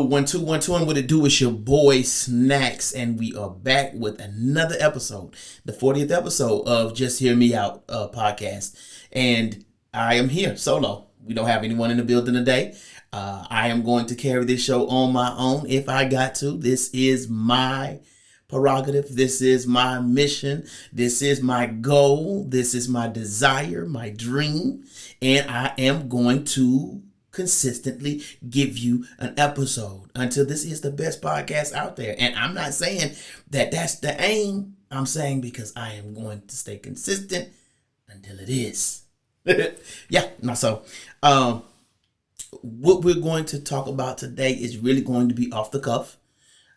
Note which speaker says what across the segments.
Speaker 1: Yo, 1 2 1 2, and what it do? Is your boy Snacks, and we are back with another episode, the 40th episode of Just Hear Me Out podcast. And I am here solo. We don't have anyone in the building today. I am going to carry this show on my own if I got to. This is my prerogative. This is my mission. This is my goal. This is my desire, my dream, and I am going to consistently give you an episode until this is the best podcast out there. And I'm not saying that that's the aim. I'm saying because I am going to stay consistent until it is. What we're going to talk about today is really going to be off the cuff.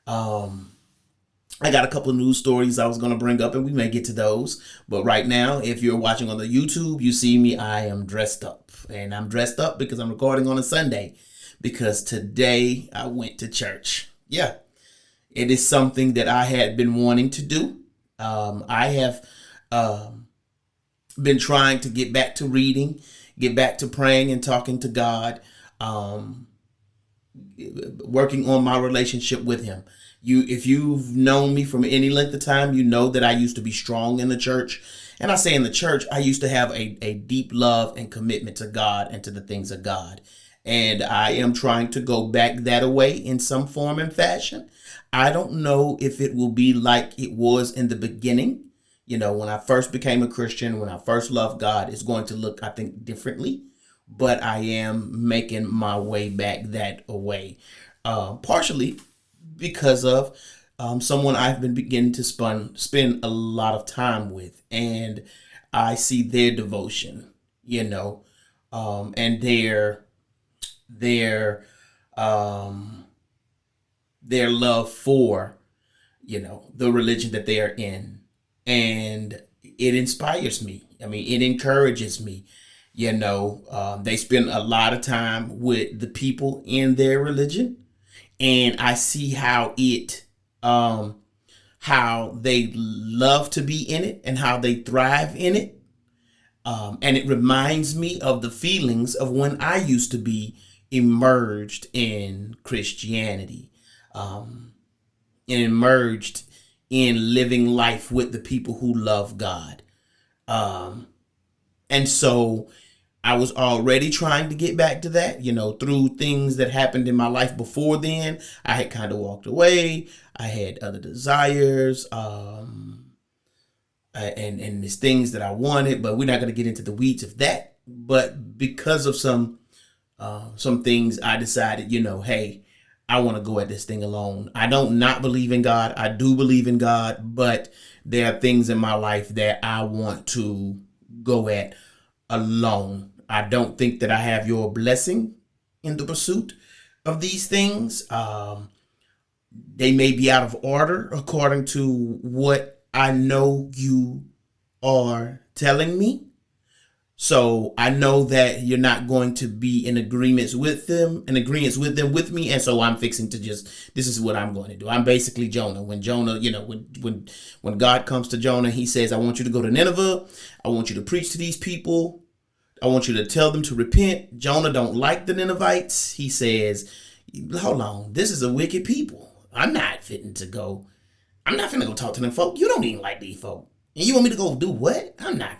Speaker 1: I got a couple of news stories I was going to bring up, and we may get to those. But right now, if you're watching on the YouTube, you see me, I am dressed up. And I'm dressed up because I'm recording on a Sunday. Because today I went to church. Yeah, it is something that I had been wanting to do. I have been trying to get back to reading, get back to praying and talking to God, working on my relationship with Him. If you've known me from any length of time, you know that I used to be strong in the church. And I say in the church, I used to have a deep love and commitment to God and to the things of God. And I am trying to go back that way in some form and fashion. I don't know if it will be like it was in the beginning. You know, when I first became a Christian, when I first loved God, it's going to look, I think, differently. But I am making my way back that way. Partially because of someone I've been beginning to spend a lot of time with, and I see their devotion, and their love for, the religion that they are in, and it inspires me. I mean, it encourages me. They spend a lot of time with the people in their religion. And I see how they love to be in it and how they thrive in it. And it reminds me of the feelings of when I used to be immersed in Christianity, and immersed in living life with the people who love God. And so I was already trying to get back to that, through things that happened in my life before then. I had kind of walked away. I had other desires, and there's things that I wanted, but we're not going to get into the weeds of that. But because of some things, I decided, hey, I want to go at this thing alone. I don't not believe in God. I do believe in God, but there are things in my life that I want to go at alone. I don't think that I have your blessing in the pursuit of these things. They may be out of order according to what I know you are telling me. So I know that you're not going to be in agreements with them with me. And so I'm fixing to this is what I'm going to do. I'm basically Jonah. When Jonah, when God comes to Jonah, he says, I want you to go to Nineveh. I want you to preach to these people. I want you to tell them to repent. Jonah don't like the Ninevites. He says, hold on, this is a wicked people. I'm not finna go talk to them folk. You don't even like these folk. And you want me to go do what? I'm not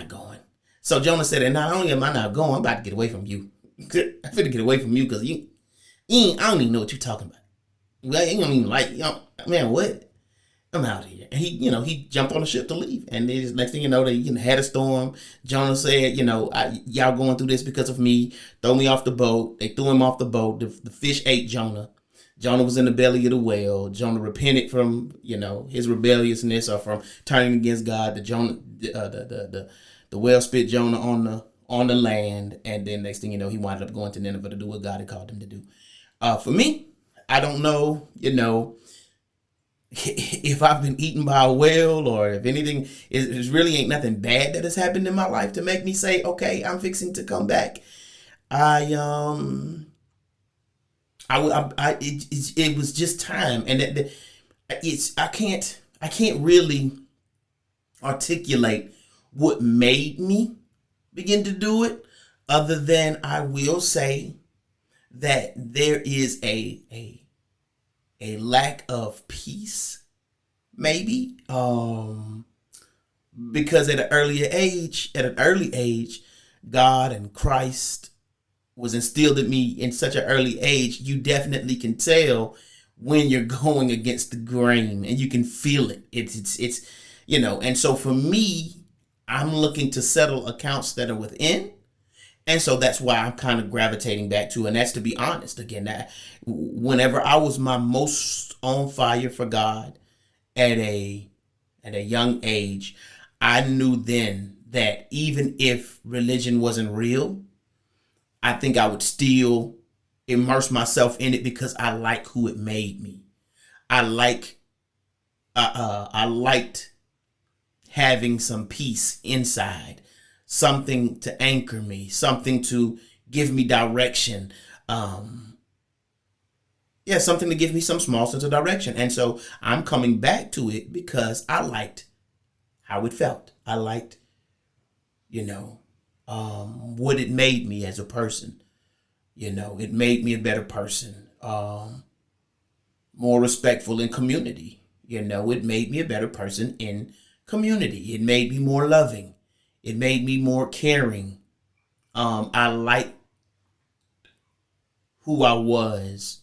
Speaker 1: going. So Jonah said, and not only am I not going, I'm about to get away from you. I'm finna get away from you because I don't even know what you're talking about. Well, you don't even like, man, what? I'm out of here. And he jumped on the ship to leave. And then next thing you know, they had a storm. Jonah said, y'all going through this because of me. Throw me off the boat. They threw him off the boat. The fish ate Jonah. Jonah was in the belly of the whale. Jonah repented from, his rebelliousness or from turning against God. The whale spit Jonah on the land. And then next thing you know, he wound up going to Nineveh to do what God had called him to do. For me, I don't know, if I've been eaten by a whale or if anything, it really ain't nothing bad that has happened in my life to make me say, okay, I'm fixing to come back. It was just time. And I can't really articulate what made me begin to do it, other than I will say that there is a lack of peace, maybe, because at an early age, God and Christ was instilled in me in such an early age. You definitely can tell when you're going against the grain, and you can feel it. It's and so for me, I'm looking to settle accounts that are within. And so that's why I'm kind of gravitating back to, and that's, to be honest, again, that whenever I was my most on fire for God at a young age, I knew then that even if religion wasn't real, I think I would still immerse myself in it because I like who it made me. I liked having some peace inside, something to anchor me, something to give me direction. Something to give me some small sense of direction. And so I'm coming back to it because I liked how it felt. I liked, what it made me as a person. It made me a better person, more respectful in community. It made me a better person in community. It made me more loving. It made me more caring. I liked who I was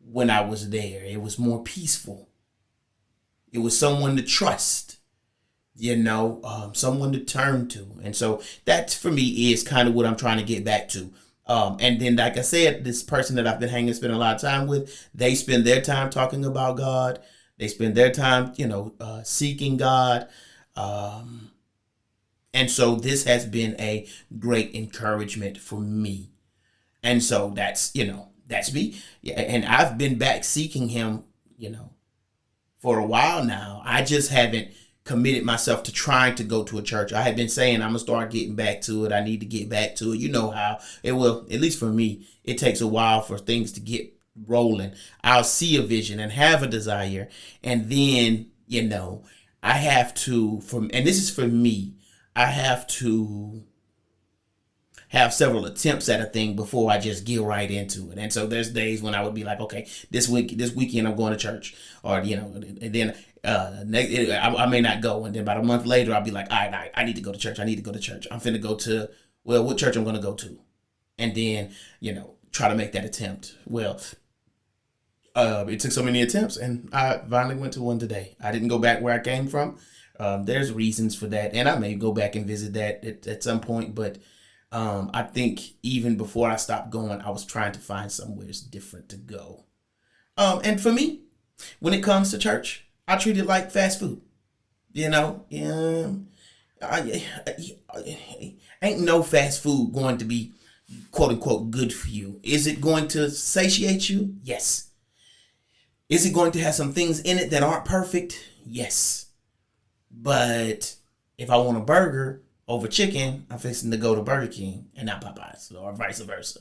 Speaker 1: when I was there. It was more peaceful. It was someone to trust, someone to turn to. And so that, for me, is kind of what I'm trying to get back to. And then, like I said, this person that I've been spending a lot of time with, they spend their time talking about God. They spend their time, seeking God. And so this has been a great encouragement for me. And so that's me. Yeah, and I've been back seeking him, for a while now. I just haven't committed myself to trying to go to a church. I had been saying I'm gonna start getting back to it. I need to get back to it. You know how it will, at least for me, it takes a while for things to get rolling. I'll see a vision and have a desire, and then I have to, and this is for me, I have to have several attempts at a thing before I just get right into it. And so there's days when I would be like, okay, this weekend I'm going to church, or and then I may not go, and then about a month later I'll be like, all right, I need to go to church. I'm finna go to, what church I'm gonna go to, and then try to make that attempt. Well, it took so many attempts, and I finally went to one today. I didn't go back where I came from. There's reasons for that, and I may go back and visit that at some point, but I think even before I stopped going, I was trying to find somewhere different to go. And for me, when it comes to church, I treat it like fast food. Ain't no fast food going to be quote unquote good for you. Is it going to satiate you? Yes. Is it going to have some things in it that aren't perfect? Yes. But if I want a burger over chicken, I'm fixing to go to Burger King and not Popeyes, or vice versa.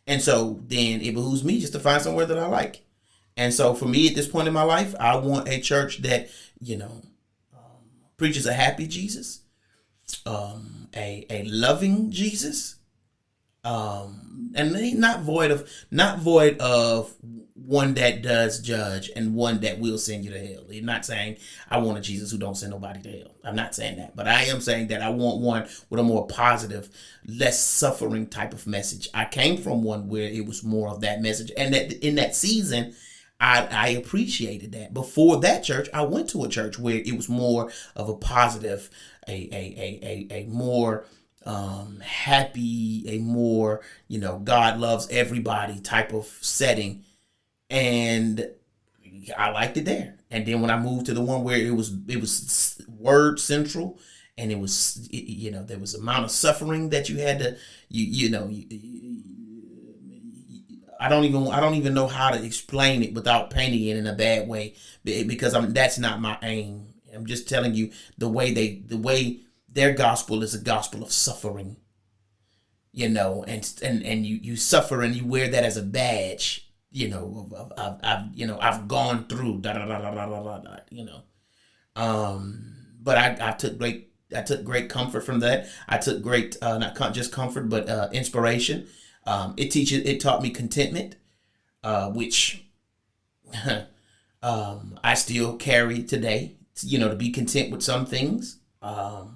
Speaker 1: And so then it behooves me just to find somewhere that I like. And so for me at this point in my life, I want a church that, preaches a happy Jesus, a loving Jesus, and not void of one that does judge and one that will send you to hell. I'm not saying I want a Jesus who don't send nobody to hell. I'm not saying that, but I am saying that I want one with a more positive, less suffering type of message. I came from one where it was more of that message, and that in that season, I appreciated that. Before that church, I went to a church where it was more of a positive, a more happy, a more God loves everybody type of setting, and I liked it there. And then when I moved to the one where it was word central, and it was there was amount of suffering that you had to I don't even know how to explain it without painting it in a bad way, because that's not my aim. I'm just telling you the way their gospel is a gospel of suffering, and you suffer and you wear that as a badge, I've gone through but I took great comfort from that. I took great, not just comfort, but inspiration. It taught me contentment, which I still carry today. To be content with some things. And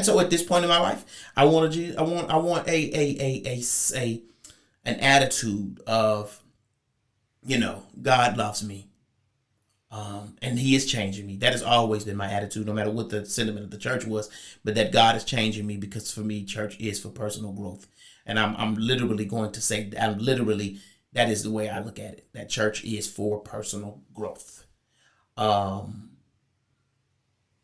Speaker 1: so at this point in my life, I want an attitude of, God loves me. And he is changing me. That has always been my attitude, no matter what the sentiment of the church was, but that God is changing me, because for me, church is for personal growth. And I'm literally going to say, that is the way I look at it, that church is for personal growth.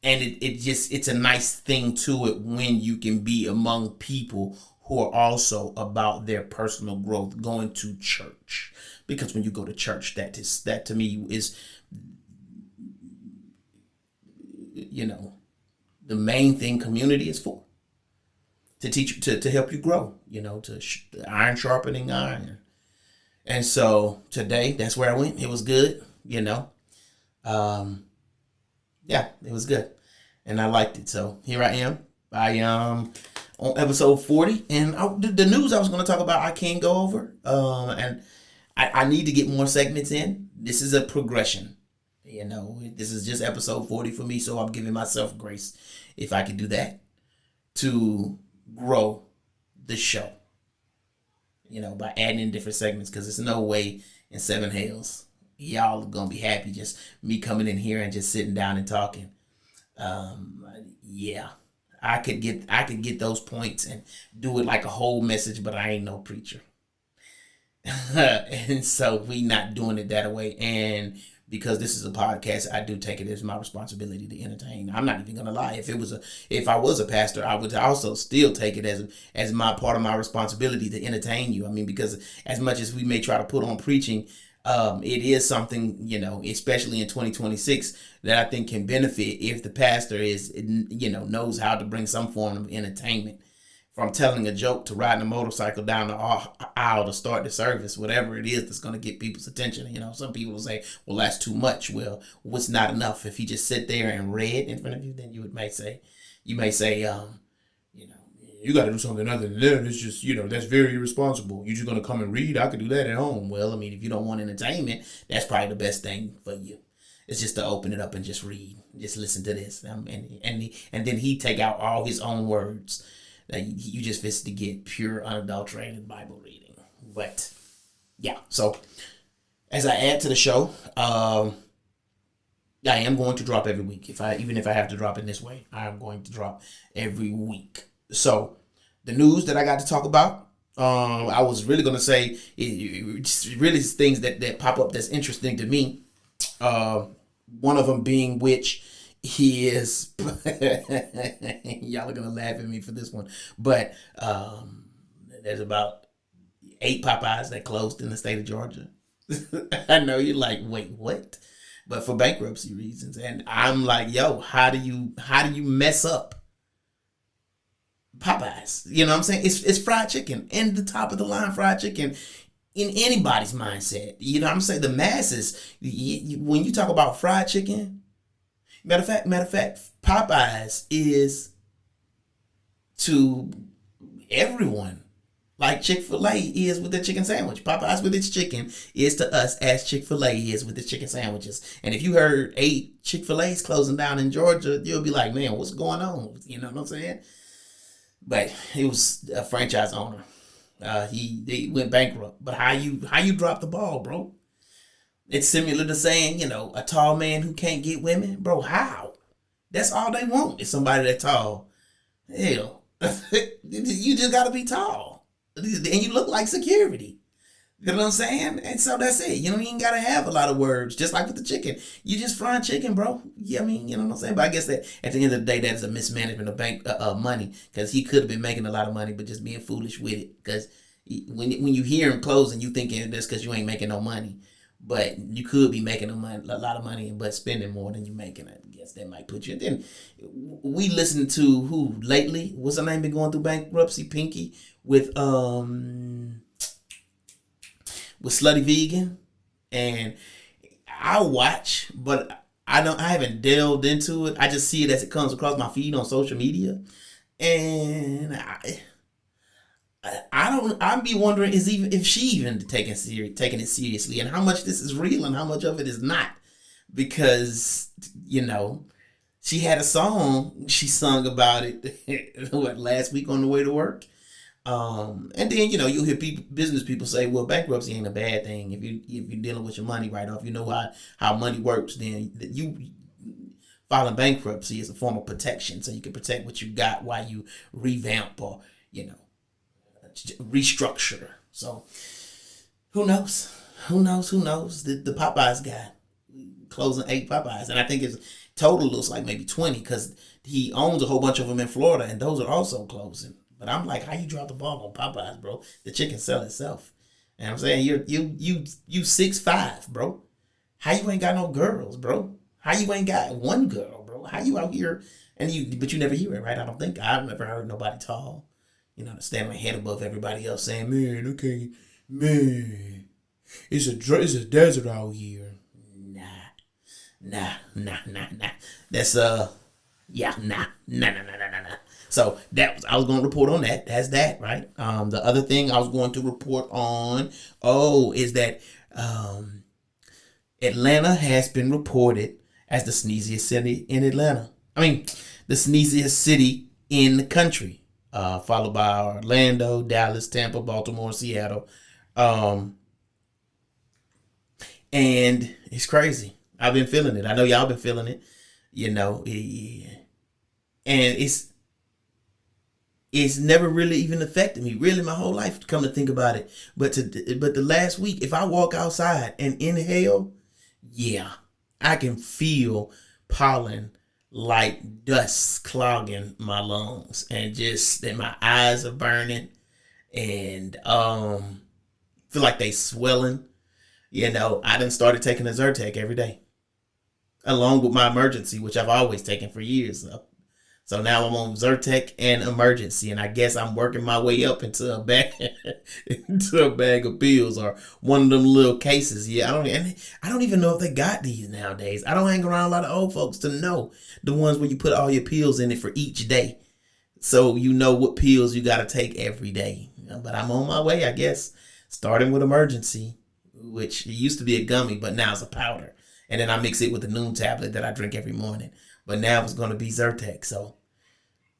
Speaker 1: And it's a nice thing to it when you can be among people who are also about their personal growth, going to church. Because when you go to church, that to me is, the main thing community is for. To teach you, to help you grow, iron sharpening iron. And so today, that's where I went. It was good, Yeah, it was good. And I liked it. So here I am. I am on episode 40. And the news I was going to talk about, I can't go over. And I need to get more segments in. This is a progression. This is just episode 40 for me. So I'm giving myself grace, if I could do that, to grow the show. By adding in different segments. Because there's no way in 7 hells y'all are going to be happy just me coming in here and just sitting down and talking. Yeah, I could get those points and do it like a whole message, but I ain't no preacher. And so we not doing it that way. And because this is a podcast, I do take it as my responsibility to entertain. I'm not even gonna lie. If I was a pastor, I would also still take it as my part of my responsibility to entertain you. I mean, because as much as we may try to put on preaching, it is something, especially in 2026, that I think can benefit if the pastor knows how to bring some form of entertainment, from telling a joke to riding a motorcycle down the aisle to start the service, whatever it is that's going to get people's attention. Some people will say, well, that's too much. Well, what's not enough? If he just sit there and read in front of you, then you may say, you got to do something other than that. It's just, that's very irresponsible. You're just going to come and read. I could do that at home. Well, I mean, if you don't want entertainment, that's probably the best thing for you. It's just to open it up and just read. Just listen to this. And then he take out all his own words. You just visit to get pure, unadulterated Bible reading. But, yeah. So, as I add to the show, I am going to drop every week. Even if I have to drop in this way, I am going to drop every week. So, the news that I got to talk about, I was really going to say, it really is things that pop up that's interesting to me. One of them being which he is, y'all are going to laugh at me for this one, but there's about 8 Popeyes that closed in the state of Georgia. I know you're like, wait, what? But for bankruptcy reasons. And I'm like, yo, how do you mess up Popeyes? You know what I'm saying? It's fried chicken, and the top of the line fried chicken in anybody's mindset. You know what I'm saying? The masses, when you talk about fried chicken, matter of fact, Popeyes is to everyone like Chick-fil-A is with the chicken sandwich. Popeyes with its chicken is to us as Chick-fil-A is with its chicken sandwiches. And if you heard 8 Chick-fil-A's closing down in Georgia, you'll be like, man, what's going on? You know what I'm saying? But it was a franchise owner. He went bankrupt. But how you drop the ball, bro? It's similar to saying, a tall man who can't get women. Bro, how? That's all they want is somebody that's tall. Hell, you just got to be tall. And you look like security. You know what I'm saying? And so that's it. You don't even got to have a lot of words. Just like with the chicken. You just frying chicken, bro. Yeah, I mean, you know what I'm saying? But I guess that at the end of the day, that is a mismanagement of bank money. Because he could have been making a lot of money, but just being foolish with it. Because when you hear him closing, you thinking that's because you ain't making no money. But you could be making a lot of money, but spending more than you're making. I guess that might put you. And then we listened to who lately? What's her name been going through bankruptcy? Pinky with Slutty Vegan, and I watch, but I haven't delved into it. I just see it as it comes across my feed on social media, and I'd be wondering if she even taking it seriously, and how much this is real and how much of it is not, because she had a song she sung about it last week on the way to work. And then you'll hear business people say, well, bankruptcy ain't a bad thing if you're dealing with your money right off. You know how money works. Then you filing bankruptcy is a form of protection, so you can protect what you got while you revamp or restructure. So who knows? The Popeyes guy closing 8 Popeyes, and I think his total looks like maybe 20 because he owns a whole bunch of them in Florida, and those are also closing. But I'm like, how you drop the ball on Popeyes, bro? The chicken sell itself. And I'm saying you 6'5", bro. How you ain't got no girls, bro? How you ain't got one girl, bro? How you out here but you never hear it, right? I don't think I've never heard nobody tall, stand my head above everybody else saying, man, okay, man, it's a desert out here. Nah. That's nah. So I was going to report on that. That's that, right? The other thing I was going to report on, is that Atlanta has been reported as the sneeziest city in Atlanta. The sneeziest city in the country, followed by Orlando, Dallas, Tampa, Baltimore, Seattle. And it's crazy. I've been feeling it. I know y'all been feeling it. And it's never really even affected me, really, my whole life, to come to think about it. But the last week, if I walk outside and inhale, I can feel pollen like dust clogging my lungs, and just that my eyes are burning, and feel like they swelling. I done started taking a Zyrtec every day, along with my emergency, which I've always taken for years. So now I'm on Zyrtec and emergency, and I guess I'm working my way up into a bag of pills, or one of them little cases. I don't even know if they got these nowadays. I don't hang around a lot of old folks to know the ones where you put all your pills in it for each day, so you know what pills you got to take every day. But I'm on my way, I guess, starting with emergency, which it used to be a gummy, but now it's a powder, and then I mix it with the noon tablet that I drink every morning. But now it's going to be Zyrtec, so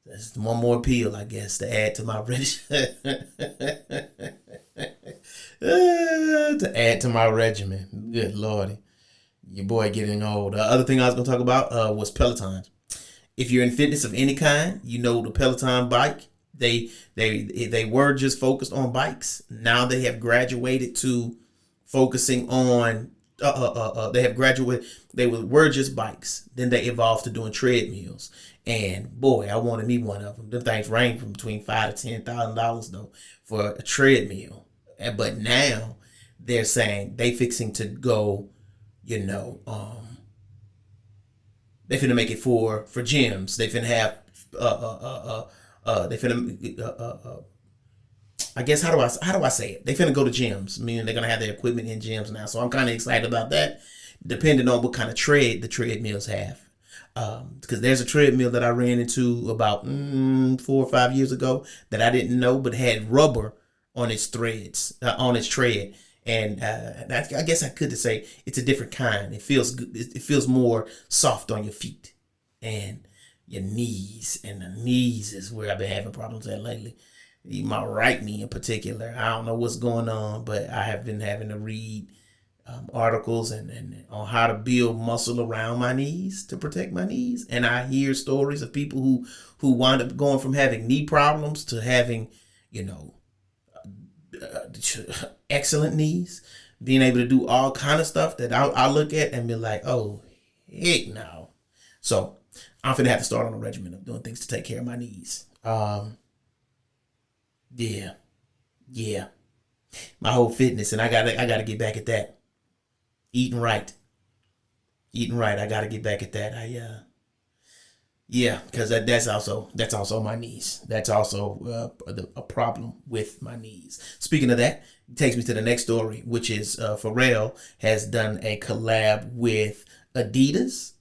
Speaker 1: that's one more pill, I guess, to add to my regimen. Good Lordy. Your boy getting old. The other thing I was going to talk about was Peloton. If you're in fitness of any kind, the Peloton bike, they were just focused on bikes. Now they have graduated to focusing on they were just bikes. Then they evolved to doing treadmills. And boy, I wanted me one of them. Them things range from between $5,000 to $10,000 though for a treadmill. But now they're saying they fixing to go, they finna make it for gyms. They finna have I guess how do I say it? They finna go to gyms, meaning they're gonna have their equipment in gyms now. So I'm kind of excited about that, depending on what kind of tread the treadmills have. Because there's a treadmill that I ran into about 4 or 5 years ago that I didn't know, but had rubber on its tread, and I guess I could say it's a different kind. It feels good. It feels more soft on your feet and your knees, and the knees is where I've been having problems at lately. My right knee in particular. I don't know what's going on, but I have been having to read articles and on how to build muscle around my knees to protect my knees. And I hear stories of people who wind up going from having knee problems to having, excellent knees, being able to do all kind of stuff that I look at and be like, oh, heck no. So I'm finna have to start on a regimen of doing things to take care of my knees. Yeah. My whole fitness, and I gotta get back at that. Eating right. I gotta get back at that. Because that's also my knees. That's also a problem with my knees. Speaking of that, it takes me to the next story, which is Pharrell has done a collab with Adidas,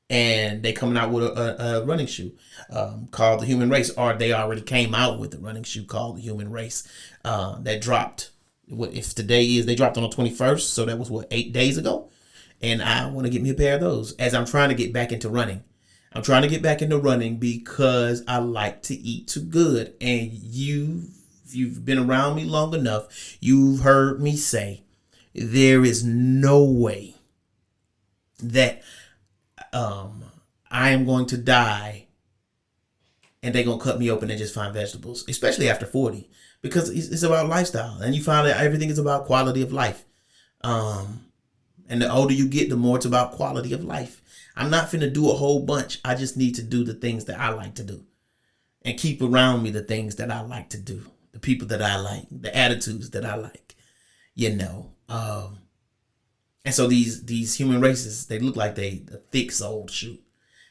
Speaker 1: and they coming out with a running shoe called the Human Race, or they already came out with a running shoe called the Human Race that dropped. What if today is? They dropped on the 21st, so that was what, 8 days ago. And I want to get me a pair of those as I'm trying to get back into running. I'm trying to get back into running because I like to eat too good. And if you've been around me long enough, you've heard me say there is no way that I am going to die and they're going to cut me open and just find vegetables, especially after 40, because it's about lifestyle. And you find that everything is about quality of life. And the older you get, the more it's about quality of life. I'm not finna do a whole bunch. I just need to do the things that I like to do and keep around me the things that I like to do, the people that I like, the attitudes that I like, And so these Human Races, they look like they a thick soled shoe.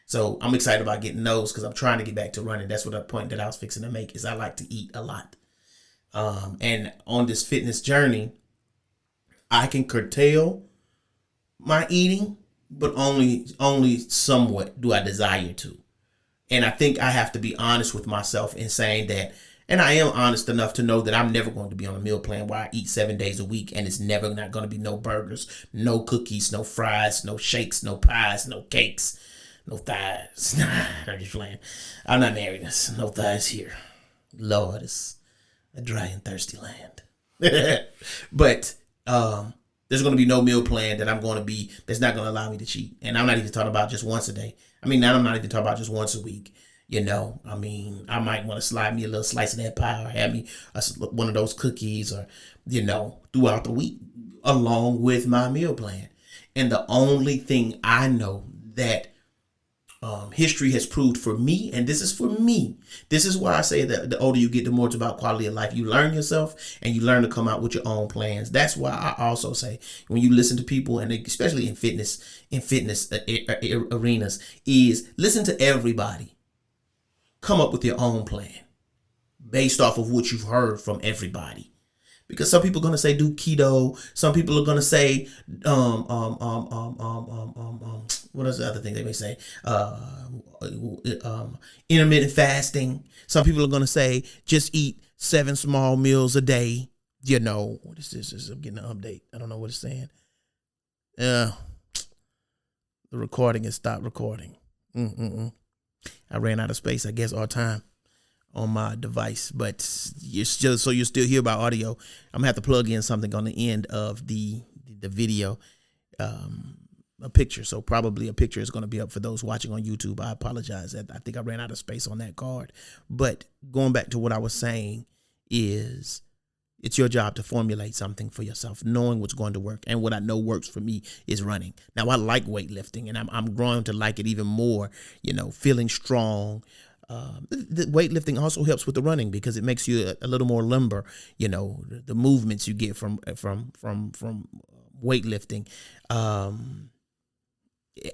Speaker 1: So I'm excited about getting those because I'm trying to get back to running. That's what the point that I was fixing to make is I like to eat a lot. And on this fitness journey, I can curtail my eating, but only somewhat do I desire to. And I think I have to be honest with myself in saying that, and I am honest enough to know that I'm never going to be on a meal plan where I eat 7 days a week and it's never not going to be no burgers, no cookies, no fries, no shakes, no pies, no cakes, no thighs. Nah, I'm just playing. I'm not married. No thighs here. Lord, it's a dry and thirsty land. But there's going to be no meal plan that that's not going to allow me to cheat. And I'm not even talking about just once a day. I mean, now I'm not even talking about just once a week. I might want to slide me a little slice of that pie or have me one of those cookies or, throughout the week along with my meal plan. And the only thing I know that history has proved for me, and this is for me, this is why I say that the older you get, the more it's about quality of life. You learn yourself and you learn to come out with your own plans. That's why I also say when you listen to people, and especially in fitness arenas, is listen to everybody. Come up with your own plan based off of what you've heard from everybody. Because some people are gonna say do keto. Some people are gonna say what is the other thing they may say? Intermittent fasting. Some people are gonna say just eat 7 small meals a day. What is this? I'm getting an update. I don't know what it's saying. The recording has stopped recording. I ran out of space, I guess, all time on my device, but you're still hear about audio. I'm gonna have to plug in something on the end of the video, a picture. So probably a picture is going to be up for those watching on YouTube. I apologize. I think I ran out of space on that card. But going back to what I was saying is it's your job to formulate something for yourself, knowing what's going to work. And what I know works for me is running. Now, I like weightlifting, and I'm growing to like it even more, feeling strong. The weightlifting also helps with the running because it makes you a little more limber. The movements you get from weightlifting,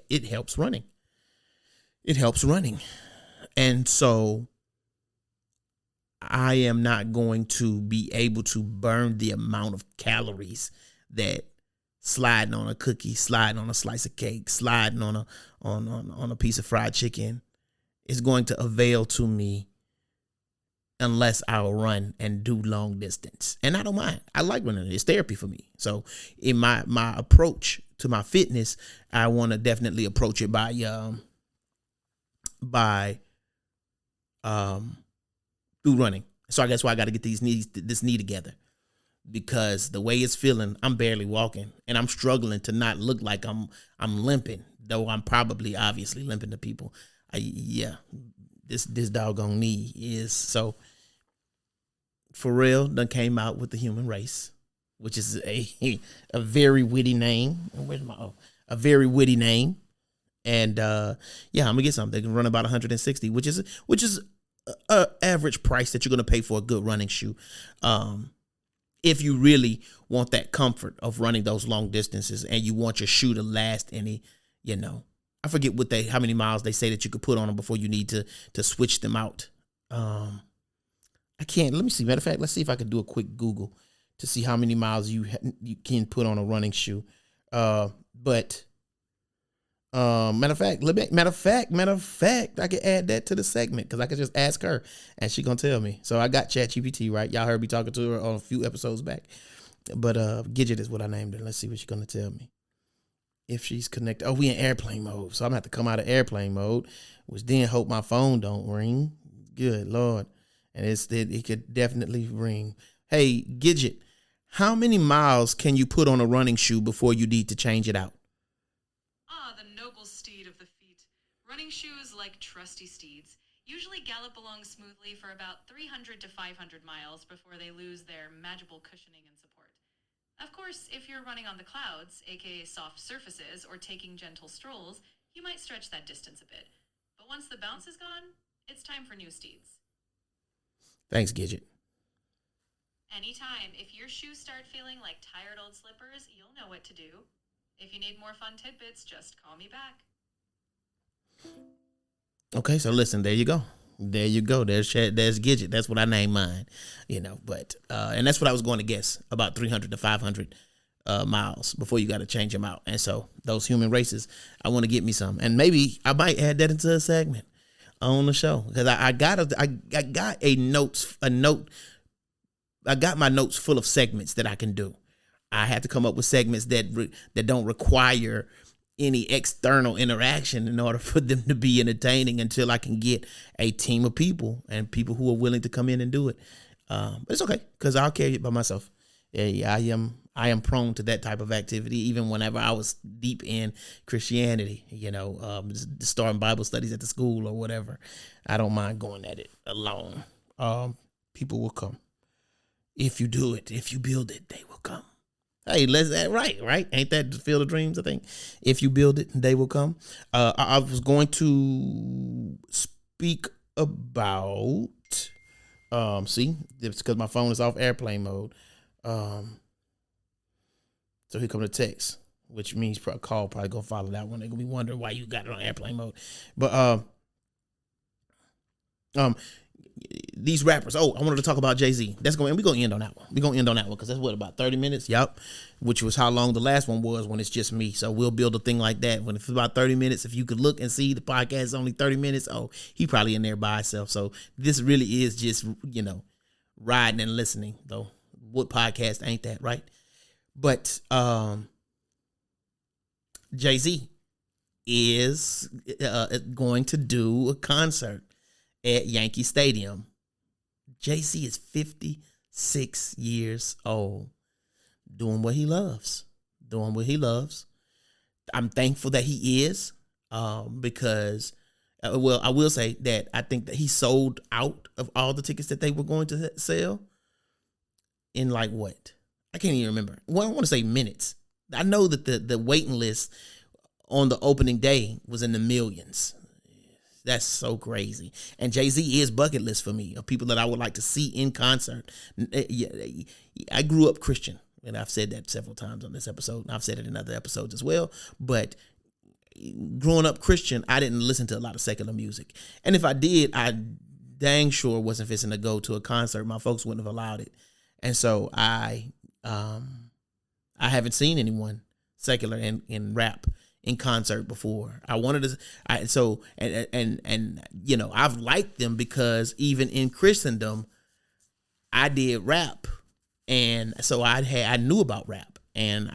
Speaker 1: it helps running. It helps running, and so I am not going to be able to burn the amount of calories that sliding on a cookie, sliding on a slice of cake, sliding on a piece of fried chicken is going to avail to me unless I'll run and do long distance. And I don't mind. I like running. It's therapy for me. So in my approach to my fitness, I want to definitely approach it by through running. So I guess why I got to get this knee together, because the way it's feeling, I'm barely walking and I'm struggling to not look like I'm limping, though I'm probably obviously limping to people. This doggone knee is so. Pharrell done came out with the Human Race, which is a very witty name. A very witty name, and I'm gonna get something. They can run about 160, which is a average price that you're gonna pay for a good running shoe. If you really want that comfort of running those long distances and you want your shoe to last any, I forget how many miles they say that you could put on them before you need to switch them out. I can't. Let me see. Matter of fact, let's see if I can do a quick Google to see how many miles you can put on a running shoe. But Matter of fact, I can add that to the segment because I could just ask her and she gonna tell me. So I got ChatGPT, right? Y'all heard me talking to her on a few episodes back. But Gidget is what I named her. Let's see what she's gonna tell me. If she's connected. Oh, we in airplane mode. So I'm gonna have to come out of airplane mode, which then hope my phone don't ring. Good Lord. And it could definitely ring. Hey, Gidget, how many miles can you put on a running shoe before you need to change it out?
Speaker 2: The noble steed of the feet. Running shoes, like trusty steeds, usually gallop along smoothly for about 300 to 500 miles before they lose their magical cushioning and support. Of course, if you're running on the clouds, aka soft surfaces, or taking gentle strolls, you might stretch that distance a bit. But once the bounce is gone, it's time for new steeds.
Speaker 1: Thanks, Gidget.
Speaker 2: Anytime. If your shoes start feeling like tired old slippers, you'll know what to do. If you need more fun tidbits, just call me back.
Speaker 1: Okay, so listen, there you go. There you go. There's Gidget. That's what I named mine, but and that's what I was going to guess, about 300 to 500 miles before you got to change them out. And so those human races, I want to get me some, and maybe I might add that into a segment on the show because I got a note. I got my notes full of segments that I can do. I have to come up with segments that don't require any external interaction in order for them to be entertaining until I can get a team of people and people who are willing to come in and do it. But it's okay because I'll carry it by myself. Yeah, I am prone to that type of activity even whenever I was deep in Christianity, starting Bible studies at the school or whatever. I don't mind going at it alone. People will come. If you do it, if you build it, they will come. Hey, let's that right? Ain't that the Field of Dreams? I think if you build it, they will come. I was going to speak about. See, it's because my phone is off airplane mode. So here come the text, which means call probably gonna follow that one. They're gonna be wondering why you got it on airplane mode. But these rappers. Oh, I wanted to talk about Jay-Z. We're gonna end on that one. We're gonna end on that one because that's about 30 minutes. Yep. Which was how long the last one was when it's just me. So we'll build a thing like that when it's about 30 minutes. If you could look and see the podcast is only 30 minutes. Oh, he probably in there by himself. So this really is just, riding and listening though. What podcast ain't that, right? But Jay-Z is going to do a concert at Yankee Stadium. Jay-Z is 56 years old, doing what he loves. I'm thankful that he is, because, I will say that I think that he sold out of all the tickets that they were going to sell in like what? I can't even remember. Well, I want to say minutes. I know that the waiting list on the opening day was in the millions. That's so crazy. And Jay-Z is bucket list for me of people that I would like to see in concert. I grew up Christian, and I've said that several times on this episode, and I've said it in other episodes as well. But growing up Christian, I didn't listen to a lot of secular music. And if I did, I dang sure wasn't fixing to go to a concert. My folks wouldn't have allowed it. And so I haven't seen anyone secular in rap in concert before. I wanted to, I've liked them because even in Christendom, I did rap, and so I knew about rap, and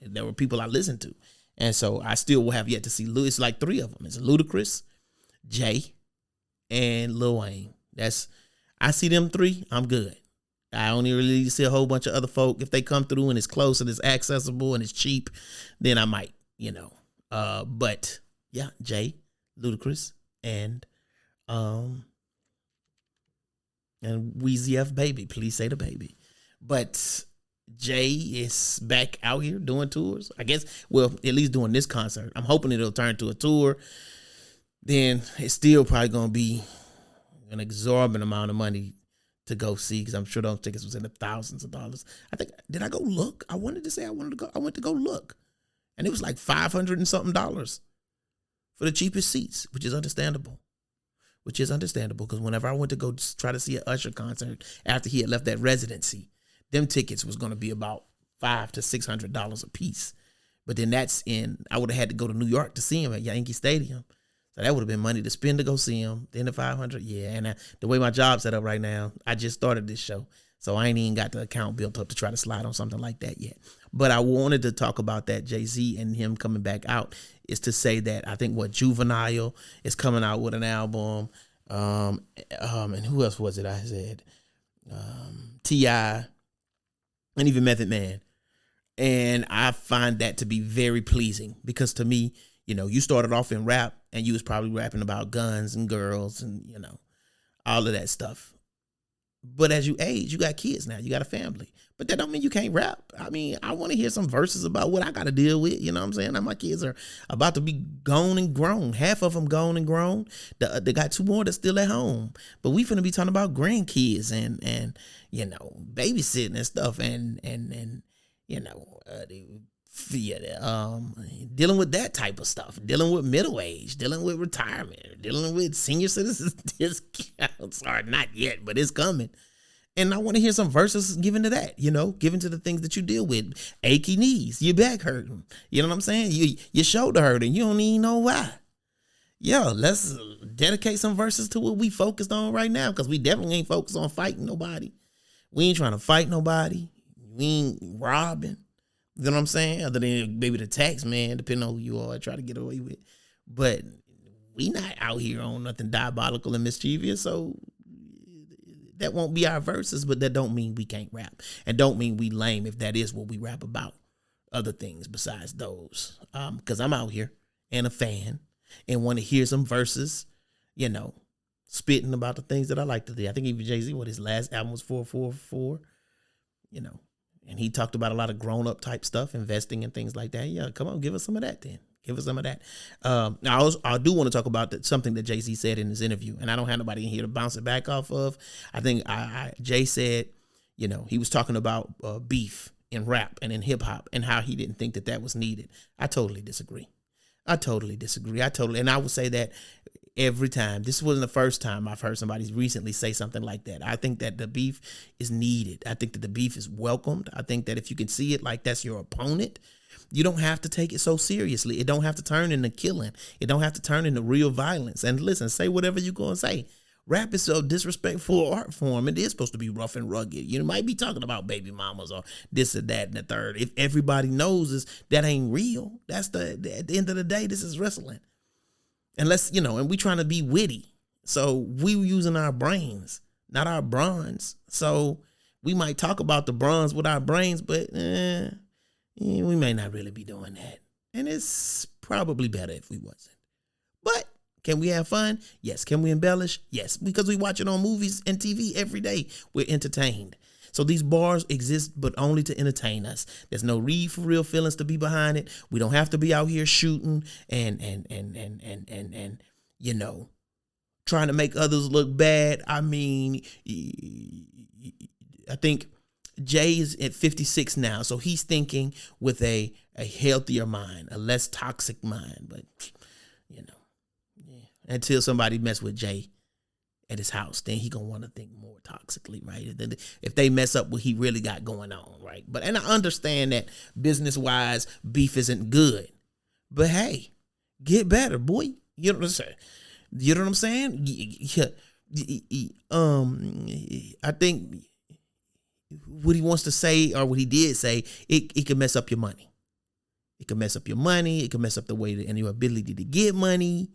Speaker 1: there were people I listened to, and so I still will have yet to see. It's like three of them. It's Ludacris, Jay, and Lil Wayne. I see them three. I'm good. I only really see a whole bunch of other folk. If they come through and it's close and it's accessible and it's cheap, then I might, but yeah, Jay, Ludacris, and Weezy F Baby. Please say the baby. But Jay is back out here doing tours. I guess, well, at least doing this concert. I'm hoping it'll turn to a tour. Then it's still probably going to be an exorbitant amount of money to go see, because I'm sure those tickets was in the thousands of dollars. I think, did I go look? I went to go look. And it was like $500 and something for the cheapest seats, which is understandable. Because whenever I went to go try to see an Usher concert after he had left that residency, them tickets was going to be about $500 to $600 a piece, But then I would have had to go to New York to see him at Yankee Stadium. So that would have been money to spend to go see him. Then the 500, yeah. And the way my job's set up right now, I just started this show. So I ain't even got the account built up to try to slide on something like that yet. But I wanted to talk about that Jay-Z and him coming back out is to say that I think Juvenile is coming out with an album. And who else was it I said? T.I. and even Method Man. And I find that to be very pleasing because to me, you started off in rap and you was probably rapping about guns and girls and, all of that stuff. But as you age, you got kids now, you got a family. But that don't mean you can't rap. I mean, I want to hear some verses about what I got to deal with. You know what I'm saying? Now my kids are about to be gone and grown. Half of them gone and grown. They got 2 more that's still at home. But we finna be talking about grandkids and babysitting and stuff and dealing with that type of stuff, dealing with middle age, dealing with retirement, dealing with senior citizens discounts. Or not yet, but it's coming. And I want to hear some verses given to that, given to the things that you deal with. Achy knees, your back hurting. You know what I'm saying? Your shoulder hurting. You don't even know why. Yo, let's dedicate some verses to what we focused on right now, because we definitely ain't focused on fighting nobody. We ain't trying to fight nobody. We ain't robbing. You know what I'm saying? Other than maybe the tax man, depending on who you are, try to get away with. But we not out here on nothing diabolical and mischievous, so that won't be our verses, but that don't mean we can't rap. And don't mean we lame if that is what we rap about. Other things besides those. Because I'm out here and a fan and want to hear some verses, spitting about the things that I like to do. I think even Jay-Z, his last album was 444, and he talked about a lot of grown-up type stuff, investing and things like that. Yeah, come on, give us some of that then. Give us some of that. I do want to talk about something that Jay-Z said in his interview, and I don't have nobody in here to bounce it back off of. I think Jay said, he was talking about beef in rap and in hip-hop and how he didn't think that was needed. I totally disagree. And I would say that every time. This wasn't the first time I've heard somebody recently say something like that. I think that the beef is needed. I think that the beef is welcomed. I think that if you can see it like that's your opponent, you don't have to take it so seriously. It don't have to turn into killing. It don't have to turn into real violence. And listen, say whatever you're going to say. Rap is so disrespectful art form. It is supposed to be rough and rugged. You might be talking about baby mamas or this or that and the third. If everybody knows that ain't real, at the end of the day, this is wrestling. Unless, and we trying to be witty. So we using our brains, not our bronze. So we might talk about the bronze with our brains, but we may not really be doing that. And it's probably better if we wasn't. But can we have fun? Yes. Can we embellish? Yes. Because we watch it on movies and TV every day. We're entertained. So these bars exist, but only to entertain us. There's no real for real feelings to be behind it. We don't have to be out here shooting and trying to make others look bad. I mean, I think Jay is at 56 now, so he's thinking with a healthier mind, a less toxic mind. But until somebody mess with Jay at his house, then he gonna want to think more toxically, right? If they mess up what he really got going on, right? And I understand that business wise, beef isn't good, but hey, get better, boy. You know what I'm saying? You know what I'm saying? I think what he wants to say or what he did say, it can mess up your money. It can mess up your money. It can mess up the way and your ability to get money.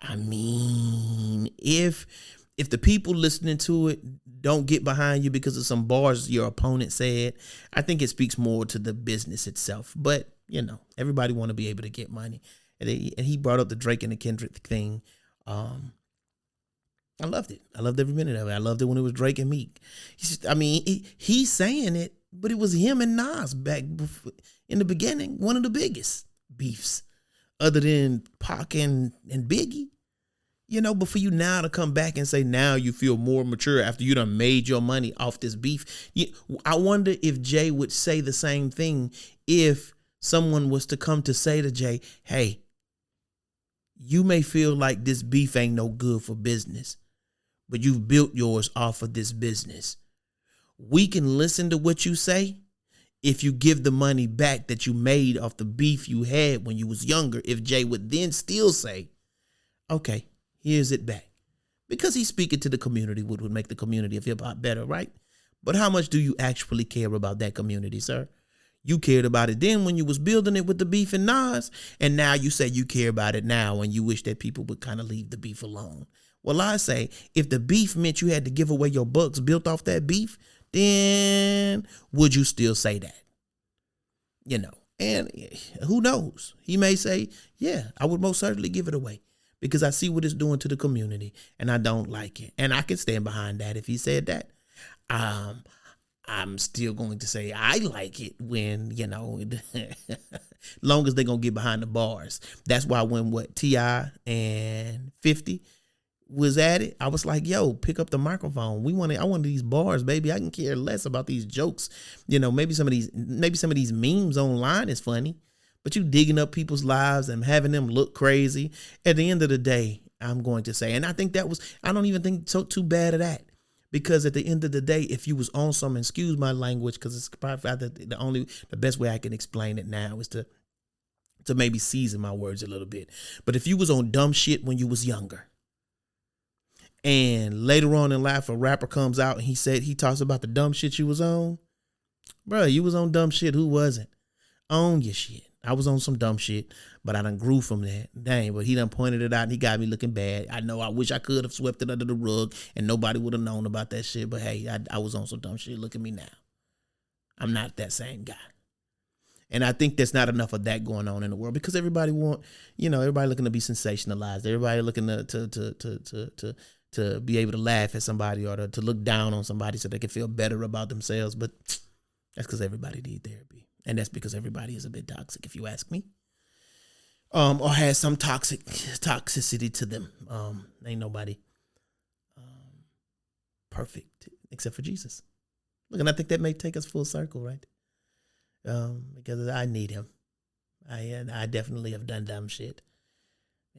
Speaker 1: I mean, if the people listening to it don't get behind you because of some bars your opponent said, I think it speaks more to the business itself. But, everybody want to be able to get money. And he brought up the Drake and the Kendrick thing. I loved it. I loved every minute of it. I loved it when it was Drake and Meek. He's saying it, but it was him and Nas back in the beginning, one of the biggest beefs other than Pac and Biggie. But for you now to come back and say now you feel more mature after you done made your money off this beef. I wonder if Jay would say the same thing if someone was to come to say to Jay, hey, you may feel like this beef ain't no good for business, but you've built yours off of this business. We can listen to what you say if you give the money back that you made off the beef you had when you was younger, if Jay would then still say, okay, here's it back. Because he's speaking to the community, which would make the community of hip hop better, right? But how much do you actually care about that community, sir? You cared about it then when you was building it with the beef and Nas, and now you say you care about it now and you wish that people would kind of leave the beef alone. Well, I say, if the beef meant you had to give away your bucks built off that beef, then would you still say that? You know, and who knows? He may say, yeah, I would most certainly give it away because I see what it's doing to the community and I don't like it. And I can stand behind that if he said that. I'm still going to say I like it when, you know, long as they're going to get behind the bars. That's why when T.I. and 50 was at it, I was like, yo, pick up the microphone. I want these bars, baby. I can care less about these jokes. You know, maybe some of these memes online is funny, but you digging up people's lives and having them look crazy. At the end of the day, I'm going to say, and I think I don't even think so too bad of that. Because at the end of the day, if you was on some, excuse my language, because it's probably the best way I can explain it now is to maybe season my words a little bit. But if you was on dumb shit when you was younger, and later on in life a rapper comes out and he talks about the dumb shit you was on, bro, you was on dumb shit. Who wasn't? Own your shit. I was on some dumb shit, but I done grew from that. Dang, but he done pointed it out and he got me looking bad. I know I wish I could have swept it under the rug and nobody would have known about that shit. But hey, I was on some dumb shit. Look at me now. I'm not that same guy. And I think there's not enough of that going on in the world because everybody looking to be sensationalized. Everybody looking to be able to laugh at somebody or to look down on somebody so they can feel better about themselves. But that's because everybody need therapy. And that's because everybody is a bit toxic, if you ask me. Or has some toxicity to them. Ain't nobody perfect except for Jesus. Look, and I think that may take us full circle, right? Because I need him. I definitely have done dumb shit.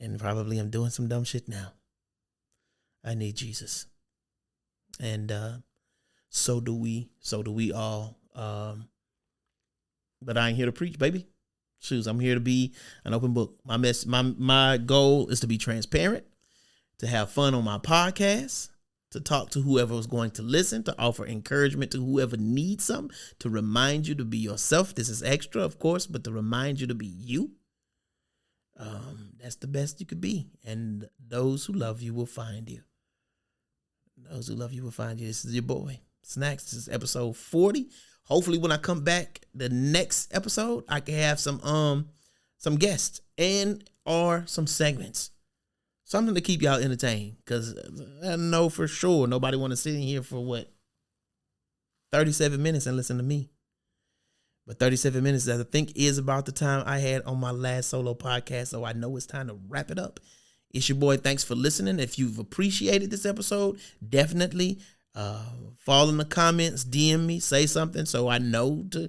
Speaker 1: And probably am doing some dumb shit now. I need Jesus. And so do we all. But I ain't here to preach, baby. Shoes, I'm here to be an open book. My goal is to be transparent, to have fun on my podcast, to talk to whoever is going to listen, to offer encouragement to whoever needs some, to remind you to be yourself. This is extra, of course, but to remind you to be you. That's the best you could be. And those who love you will find you. Those who love you will find you. This is your boy, Snacks. This is episode 40. Hopefully when I come back the next episode, I can have some guests and or some segments. Something to keep y'all entertained. Because I know for sure nobody want to sit in here for 37 minutes and listen to me. But 37 minutes, I think, is about the time I had on my last solo podcast. So I know it's time to wrap it up. It's your boy. Thanks for listening. If you've appreciated this episode, definitely fall in the comments, DM me, say something so I know to,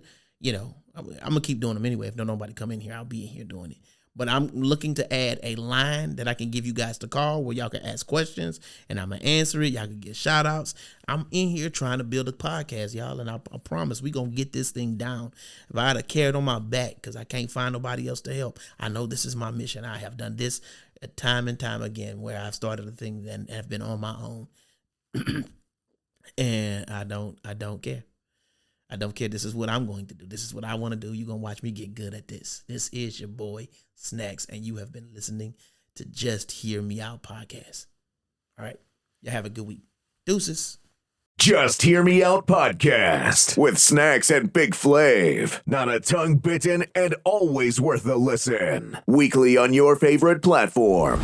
Speaker 1: I'm going to keep doing them anyway. If nobody come in here, I'll be in here doing it. But I'm looking to add a line that I can give you guys to call where y'all can ask questions and I'm going to answer it. Y'all can get shout outs. I'm in here trying to build a podcast, y'all. And I promise we going to get this thing down. If I had a carrot on my back because I can't find nobody else to help, I know this is my mission. I have done this time and time again where I've started a thing and have been on my own. And I don't care. I don't care. This is what I'm going to do. This is what I want to do. You're going to watch me get good at this. This is your boy, Snacks, and you have been listening to Just Hear Me Out podcast. All right. Y'all have a good week. Deuces.
Speaker 3: Just Hear Me Out podcast with Snacks and Big Flav. Not a tongue bitten and always worth a listen. Weekly on your favorite platform.